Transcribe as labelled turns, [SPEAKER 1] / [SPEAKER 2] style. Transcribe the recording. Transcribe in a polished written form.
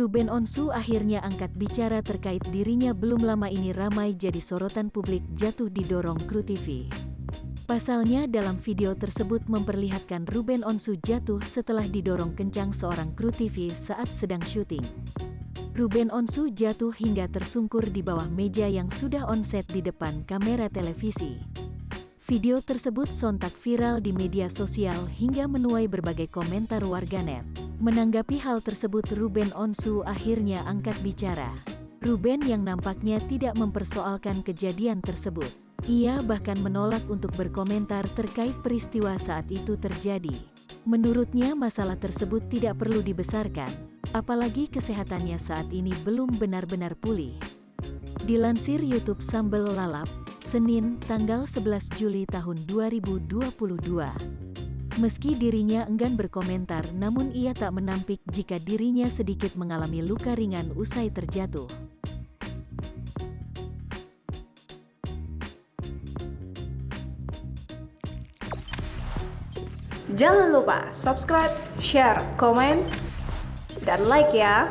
[SPEAKER 1] Ruben Onsu akhirnya angkat bicara terkait dirinya belum lama ini ramai jadi sorotan publik jatuh didorong kru TV. Pasalnya dalam video tersebut memperlihatkan Ruben Onsu jatuh setelah didorong kencang seorang kru TV saat sedang syuting. Ruben Onsu jatuh hingga tersungkur di bawah meja yang sudah on-set di depan kamera televisi. Video tersebut sontak viral di media sosial hingga menuai berbagai komentar warganet. Menanggapi hal tersebut, Ruben Onsu akhirnya angkat bicara. Ruben yang nampaknya tidak mempersoalkan kejadian tersebut. Ia bahkan menolak untuk berkomentar terkait peristiwa saat itu terjadi. Menurutnya masalah tersebut tidak perlu dibesarkan, apalagi kesehatannya saat ini belum benar-benar pulih. Dilansir YouTube Sambel Lalap, Senin, tanggal 11 Juli tahun 2022. Meski dirinya enggan berkomentar, namun ia tak menampik jika dirinya sedikit mengalami luka ringan usai terjatuh.
[SPEAKER 2] Jangan lupa subscribe, share, komen, dan like ya!